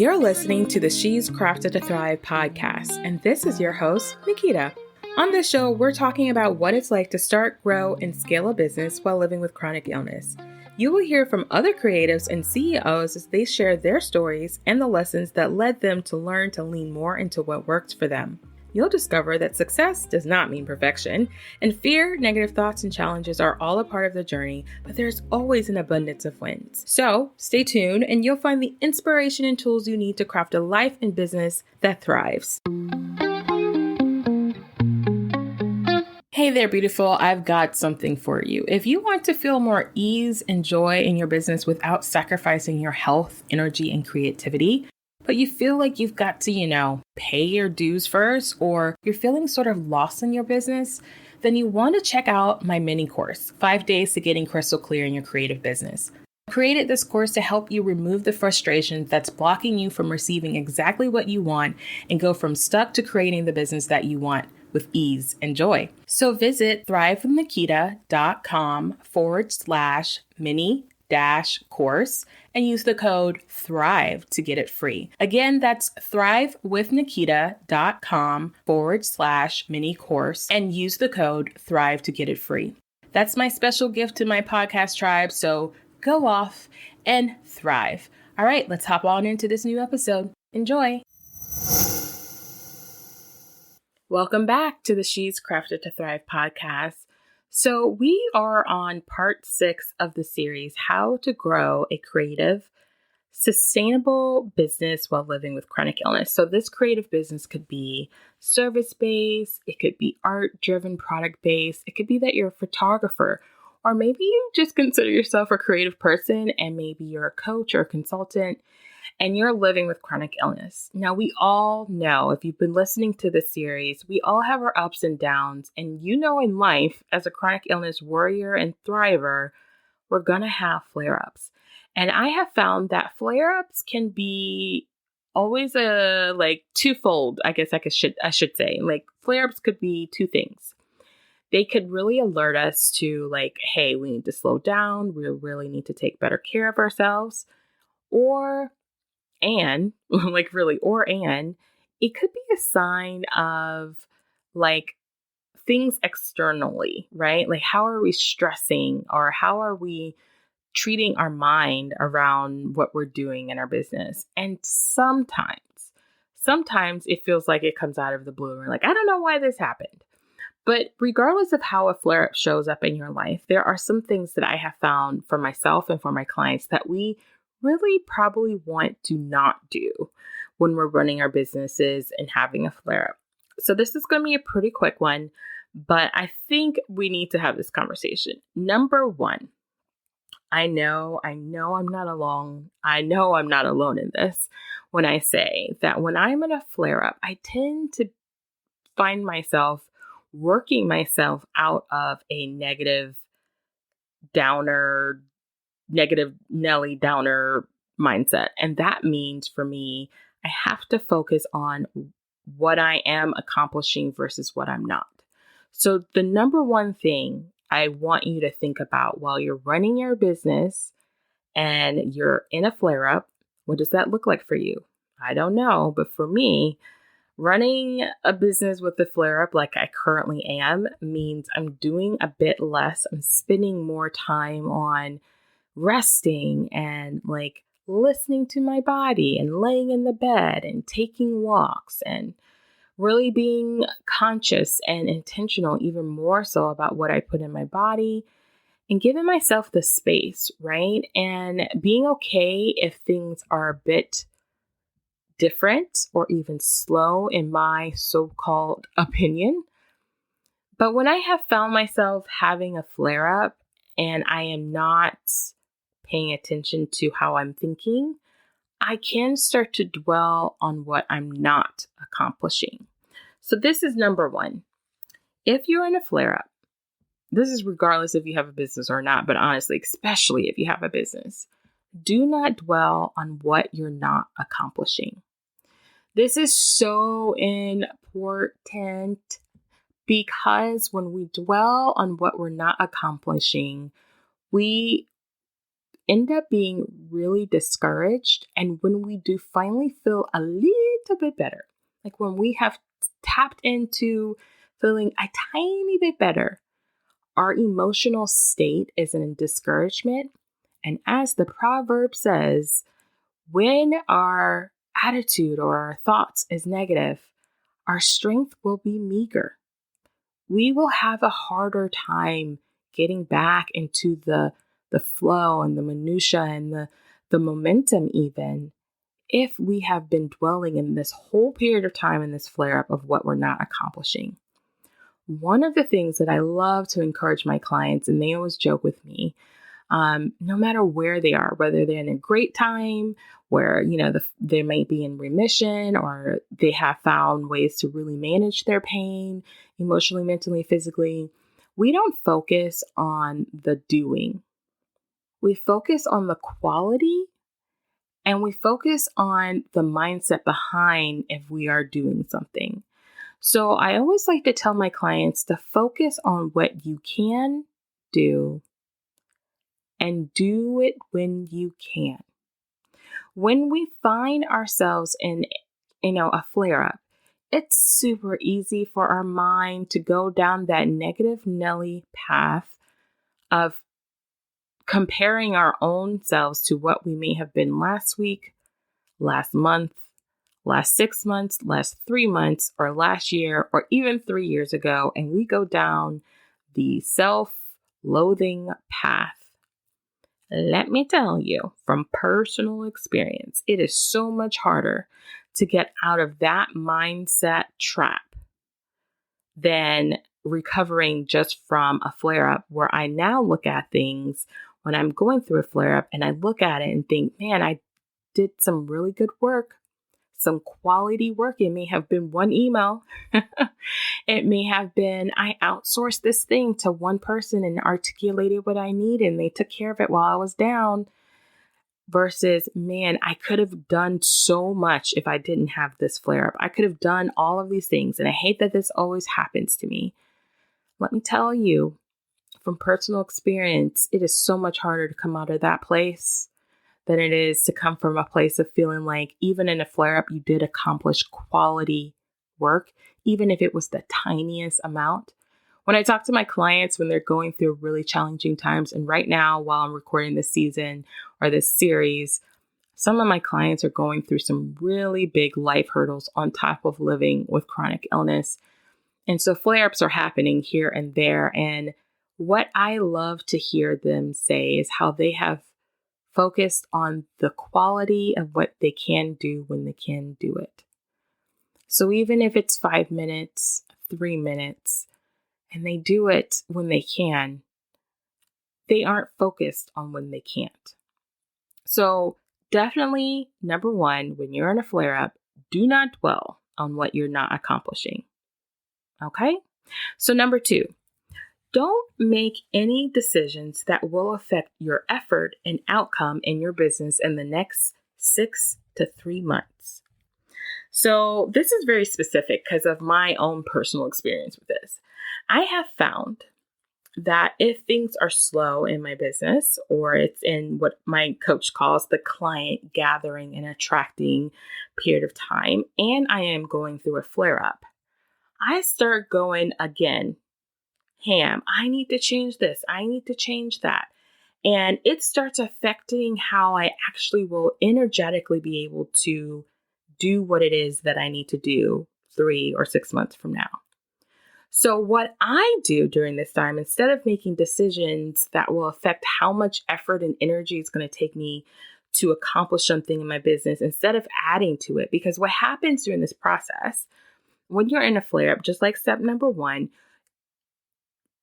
You're listening to the She's Crafted to Thrive podcast, and this is your host, Nikita. On this show, we're talking about what it's like to start, grow, and scale a business while living with chronic illness. You will hear from other creatives and CEOs as they share their stories and the lessons that led them to learn to lean more into what worked for them. You'll discover that success does not mean perfection, and fear, negative thoughts, and challenges are all a part of the journey, but there's always an abundance of wins. So stay tuned and you'll find the inspiration and tools you need to craft a life and business that thrives. Hey there, beautiful. I've got something for you. If you want to feel more ease and joy in your business without sacrificing your health, energy, and creativity, but you feel like you've got to, pay your dues first, or you're feeling sort of lost in your business, then you want to check out my mini course, 5 Days to Getting Crystal Clear in Your Creative Business. I created this course to help you remove the frustration that's blocking you from receiving exactly what you want and go from stuck to creating the business that you want with ease and joy. So visit thrivewithnikita.com/mini-course and use the code THRIVE to get it free. Again, that's thrivewithnikita.com/mini-course and use the code THRIVE to get it free. That's my special gift to my podcast tribe, so go off and thrive. All right, let's hop on into this new episode. Enjoy. Welcome back to the She's Crafted to Thrive podcast. So we are on part 6 of the series, How to Grow a Creative, Sustainable Business While Living with Chronic Illness. So this creative business could be service-based, it could be art-driven, product-based, it could be that you're a photographer, or maybe you just consider yourself a creative person and maybe you're a coach or a consultant and you're living with chronic illness. Now, we all know, if you've been listening to this series, we all have our ups and downs. And in life, as a chronic illness warrior and thriver, we're going to have flare-ups. And I have found that flare-ups can be always twofold, I guess I should say. Like, flare-ups could be two things. They could really alert us to hey, we need to slow down. We really need to take better care of ourselves. And it could be a sign of things externally, right? Like, how are we stressing, or how are we treating our mind around what we're doing in our business? And sometimes it feels like it comes out of the blue. We're like, I don't know why this happened. But regardless of how a flare-up shows up in your life, there are some things that I have found for myself and for my clients that we really probably want to not do when we're running our businesses and having a flare-up. So this is going to be a pretty quick one, but I think we need to have this conversation. Number one, I know I'm not alone. I know I'm not alone in this when I say that when I'm in a flare-up, I tend to find myself working myself out of a negative Nelly Downer mindset. And that means for me, I have to focus on what I am accomplishing versus what I'm not. So the number one thing I want you to think about while you're running your business and you're in a flare-up, what does that look like for you? I don't know, but for me, running a business with a flare-up like I currently am means I'm doing a bit less. I'm spending more time on resting and listening to my body and laying in the bed and taking walks and really being conscious and intentional, even more so about what I put in my body and giving myself the space, right? And being okay if things are a bit different or even slow in my so-called opinion. But when I have found myself having a flare-up and I am not paying attention to how I'm thinking, I can start to dwell on what I'm not accomplishing. So this is number one. If you're in a flare-up, this is regardless if you have a business or not, but honestly, especially if you have a business, do not dwell on what you're not accomplishing. This is so important because when we dwell on what we're not accomplishing, we end up being really discouraged. And when we do finally feel a little bit better, like when we have tapped into feeling a tiny bit better, our emotional state is in discouragement. And as the proverb says, when our attitude or our thoughts is negative, our strength will be meager. We will have a harder time getting back into the flow and the minutia and the momentum even if we have been dwelling in this whole period of time in this flare up of what we're not accomplishing. One of the things that I love to encourage my clients, and they always joke with me, no matter where they are, whether they're in a great time where, they may be in remission or they have found ways to really manage their pain emotionally, mentally, physically, we don't focus on the doing. We focus on the quality and we focus on the mindset behind if we are doing something. So I always like to tell my clients to focus on what you can do and do it when you can. When we find ourselves in, a flare up, it's super easy for our mind to go down that negative Nelly path of comparing our own selves to what we may have been last week, last month, last 6 months, last 3 months, or last year, or even 3 years ago. And we go down the self-loathing path. Let me tell you from personal experience, it is so much harder to get out of that mindset trap than recovering just from a flare up, where I now look at things when I'm going through a flare up and I look at it and think, man, I did some really good work, some quality work. It may have been one email. It may have been I outsourced this thing to one person and articulated what I need and they took care of it while I was down. Versus, man, I could have done so much if I didn't have this flare up. I could have done all of these things. And I hate that this always happens to me. Let me tell you from personal experience, it is so much harder to come out of that place than it is to come from a place of feeling like even in a flare up, you did accomplish quality work, even if it was the tiniest amount. When I talk to my clients when they're going through really challenging times, and right now while I'm recording this season or this series, some of my clients are going through some really big life hurdles on top of living with chronic illness. And so flare-ups are happening here and there. And what I love to hear them say is how they have focused on the quality of what they can do when they can do it. So even if it's 5 minutes, 3 minutes, and they do it when they can, they aren't focused on when they can't. So definitely, number one, when you're in a flare-up, do not dwell on what you're not accomplishing. Okay? So number two, don't make any decisions that will affect your effort and outcome in your business in the next 6 to 3 months. So this is very specific because of my own personal experience with this. I have found that if things are slow in my business, or it's in what my coach calls the client gathering and attracting period of time, and I am going through a flare up, I start going again, ham. I need to change this. I need to change that. And it starts affecting how I actually will energetically be able to do what it is that I need to do 3 or 6 months from now. So what I do during this time, instead of making decisions that will affect how much effort and energy it's going to take me to accomplish something in my business, instead of adding to it, because what happens during this process, when you're in a flare-up, just like step number 1,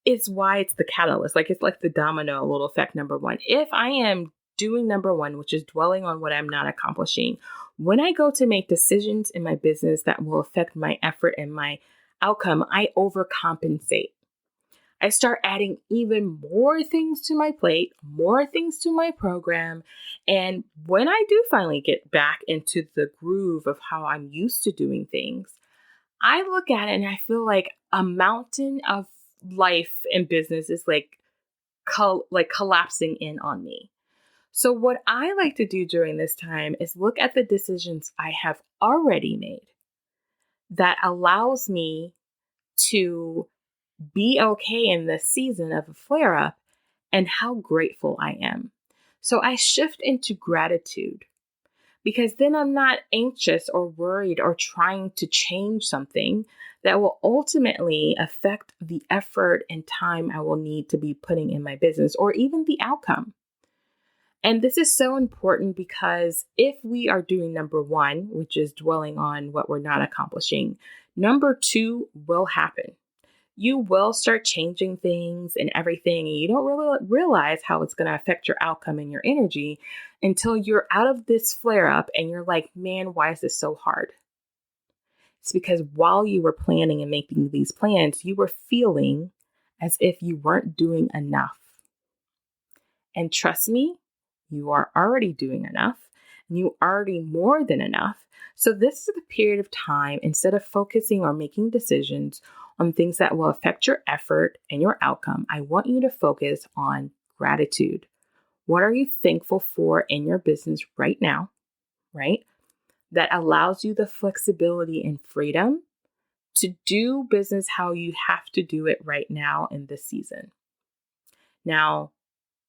is why it's the catalyst. Like it's like the domino little effect number 1. If I am doing number 1, which is dwelling on what I'm not accomplishing, when I go to make decisions in my business that will affect my effort and my outcome, I overcompensate. I start adding even more things to my plate, more things to my program. And when I do finally get back into the groove of how I'm used to doing things, I look at it and I feel like a mountain of life and business is like collapsing in on me. So what I like to do during this time is look at the decisions I have already made that allows me to be okay in this season of a flare up and how grateful I am. So I shift into gratitude because then I'm not anxious or worried or trying to change something that will ultimately affect the effort and time I will need to be putting in my business or even the outcome. And this is so important because if we are doing number one, which is dwelling on what we're not accomplishing, number two will happen. You will start changing things and everything, and you don't really realize how it's going to affect your outcome and your energy until you're out of this flare up and you're like, man, why is this so hard? It's because while you were planning and making these plans, you were feeling as if you weren't doing enough. And trust me, you are already doing enough and you already more than enough. So this is the period of time, instead of focusing or making decisions on things that will affect your effort and your outcome, I want you to focus on gratitude. What are you thankful for in your business right now, right? That allows you the flexibility and freedom to do business how you have to do it right now in this season. Now,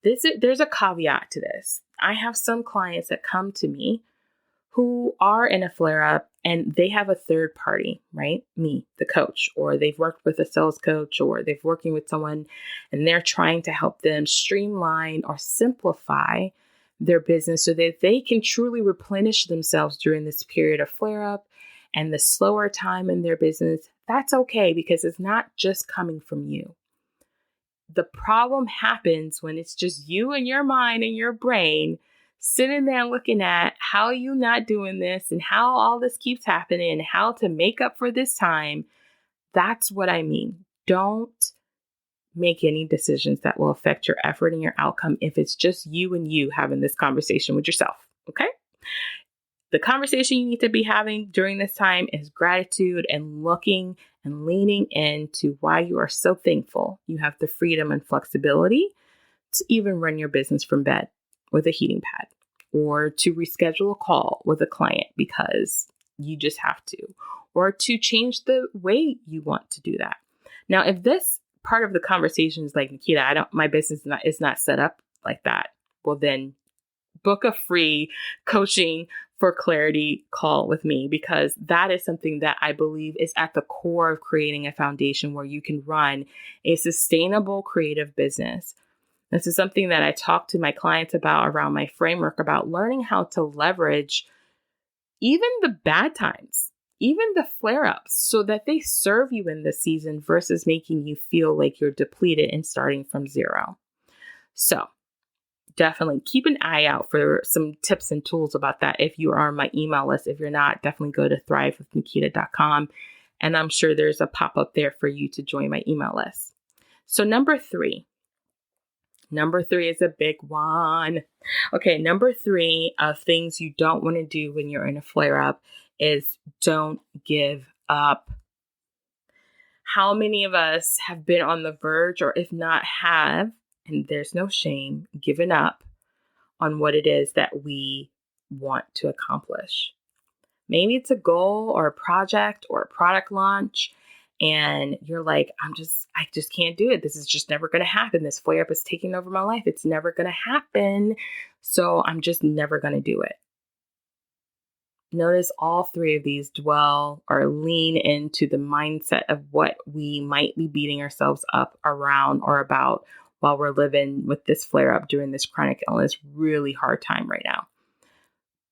there's a caveat to this. I have some clients that come to me who are in a flare up and they have a third party, right? Me, the coach, or they've worked with a sales coach, or they've working with someone and they're trying to help them streamline or simplify their business so that they can truly replenish themselves during this period of flare up and the slower time in their business. That's okay because it's not just coming from you. The problem happens when it's just you and your mind and your brain sitting there looking at how you not doing this and how all this keeps happening and how to make up for this time. That's what I mean. Don't make any decisions that will affect your effort and your outcome if it's just you and you having this conversation with yourself. Okay? The conversation you need to be having during this time is gratitude and looking and leaning into why you are so thankful you have the freedom and flexibility to even run your business from bed with a heating pad, or to reschedule a call with a client because you just have to, or to change the way you want to do that. Now, if this part of the conversation is like, Nikita, my business is not set up like that, well then book a free coaching for clarity call with me, because that is something that I believe is at the core of creating a foundation where you can run a sustainable creative business. This is something that I talk to my clients about around my framework, about learning how to leverage even the bad times, even the flare-ups, so that they serve you in this season versus making you feel like you're depleted and starting from zero. So definitely keep an eye out for some tips and tools about that if you are on my email list. If you're not, definitely go to thrivewithnikita.com, and I'm sure there's a pop-up there for you to join my email list. So number three is a big one. Okay, number three of things you don't want to do when you're in a flare-up is don't give up. How many of us have been on the verge, or if not have, and there's no shame, given up on what it is that we want to accomplish? Maybe it's a goal or a project or a product launch, and you're like, I just can't do it. This is just never going to happen. This flare up is taking over my life. It's never going to happen. So I'm just never going to do it. Notice all three of these dwell or lean into the mindset of what we might be beating ourselves up around or about while we're living with this flare up during this chronic illness, really hard time right now.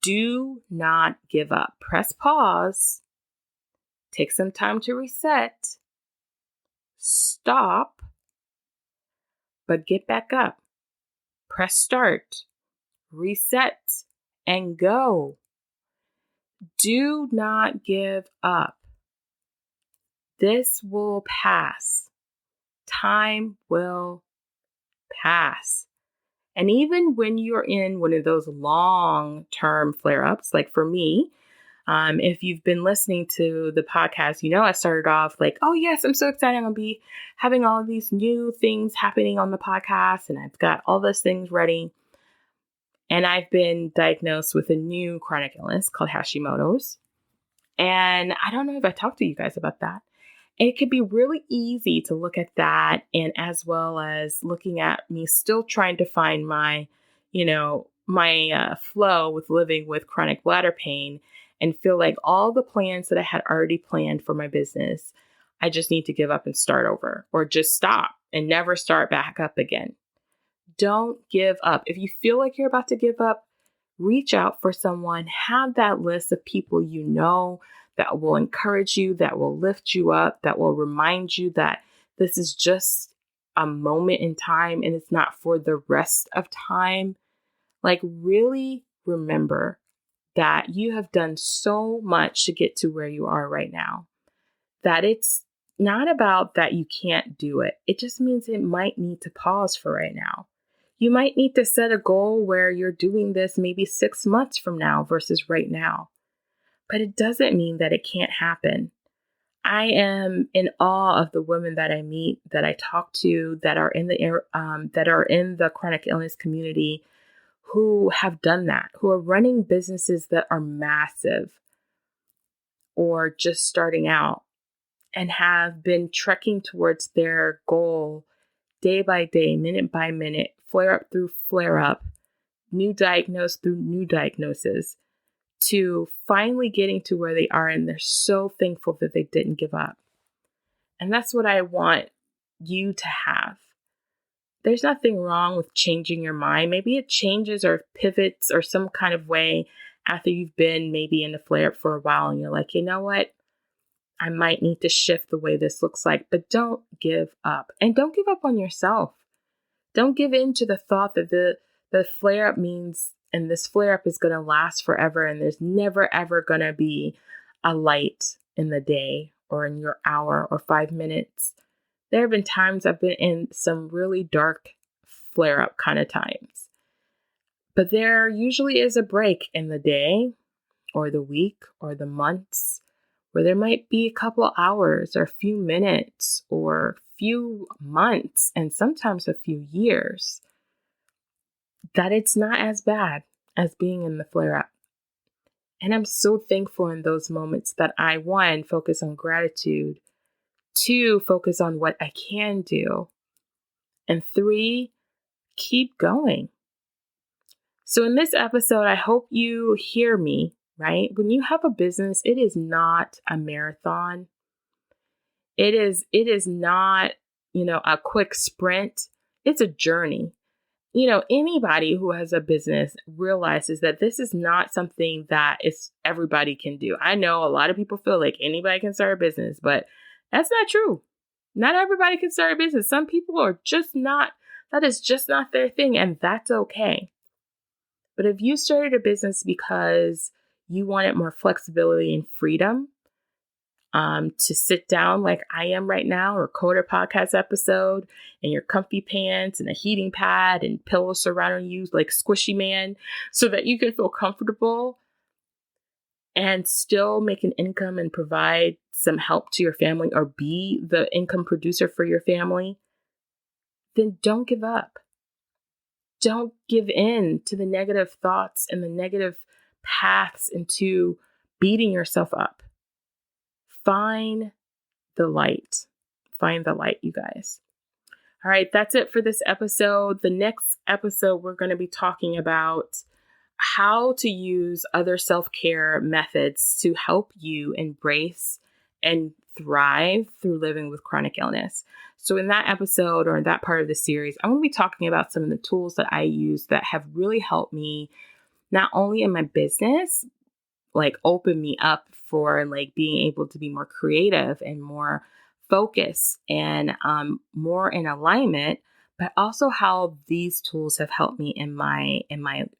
Do not give up. Press pause. Take some time to reset. Stop. But get back up. Press start. Reset. And go. Do not give up. This will pass. Time will pass. And even when you're in one of those long-term flare-ups, like for me, if you've been listening to the podcast, I started off like, oh yes, I'm so excited. I'm going to be having all of these new things happening on the podcast, and I've got all those things ready. And I've been diagnosed with a new chronic illness called Hashimoto's. And I don't know if I talked to you guys about that. And it could be really easy to look at that, and as well as looking at me still trying to find my, flow with living with chronic bladder pain, and feel like all the plans that I had already planned for my business, I just need to give up and start over, or just stop and never start back up again. Don't give up. If you feel like you're about to give up, reach out for someone. Have that list of people you know that will encourage you, that will lift you up, that will remind you that this is just a moment in time and it's not for the rest of time. Like, really remember that you have done so much to get to where you are right now, that it's not about that you can't do it. It just means it might need to pause for right now. You might need to set a goal where you're doing this maybe 6 months from now versus right now. But it doesn't mean that it can't happen. I am in awe of the women that I meet, that I talk to, that are in the chronic illness community, who have done that, who are running businesses that are massive or just starting out, and have been trekking towards their goal day by day, minute by minute, flare up through flare up, new diagnosis through new diagnosis, to finally getting to where they are. And they're so thankful that they didn't give up. And that's what I want you to have. There's nothing wrong with changing your mind. Maybe it changes or pivots or some kind of way after you've been maybe in a flare up for a while and you're like, you know what? I might need to shift the way this looks like, but don't give up. And don't give up on yourself. Don't give in to the thought that the flare up means, and this flare up is going to last forever, and there's never, ever going to be a light in the day or in your hour or 5 minutes. There have been times I've been in some really dark flare up kind of times, but there usually is a break in the day or the week or the months where there might be a couple hours or a few minutes or few months and sometimes a few years that it's not as bad as being in the flare up. And I'm so thankful in those moments that I, 1, focus on gratitude, 2, focus on what I can do, and 3, keep going. So in this episode, I hope you hear me, right? When you have a business, it is not a marathon. It is not, a quick sprint. It's a journey. Anybody who has a business realizes that this is not something that everybody can do. I know a lot of people feel like anybody can start a business, but that's not true. Not everybody can start a business. Some people are that is just not their thing, and that's okay. But if you started a business because you wanted more flexibility and freedom, to sit down like I am right now, record a podcast episode in your comfy pants and a heating pad and pillows surrounding you like Squishy Man, so that you can feel comfortable and still make an income and provide some help to your family, or be the income producer for your family, then don't give up. Don't give in to the negative thoughts and the negative paths into beating yourself up. Find the light. Find the light, you guys. All right, that's it for this episode. The next episode, we're going to be talking about how to use other self-care methods to help you embrace and thrive through living with chronic illness. So in that episode, or in that part of the series, I'm going to be talking about some of the tools that I use that have really helped me, not only in my business, like open me up for like being able to be more creative and more focused and more in alignment, but also how these tools have helped me in my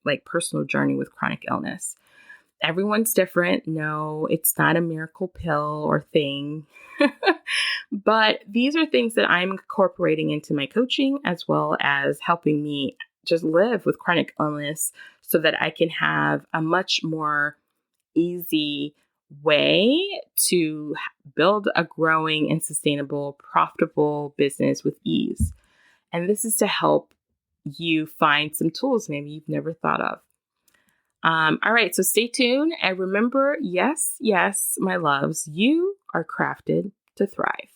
like personal journey with chronic illness. Everyone's different. No, it's not a miracle pill or thing, but these are things that I'm incorporating into my coaching, as well as helping me just live with chronic illness so that I can have a much more easy way to build a growing and sustainable, profitable business with ease. And this is to help you find some tools maybe you've never thought of. All right, so stay tuned and remember, yes, my loves, you are crafted to thrive.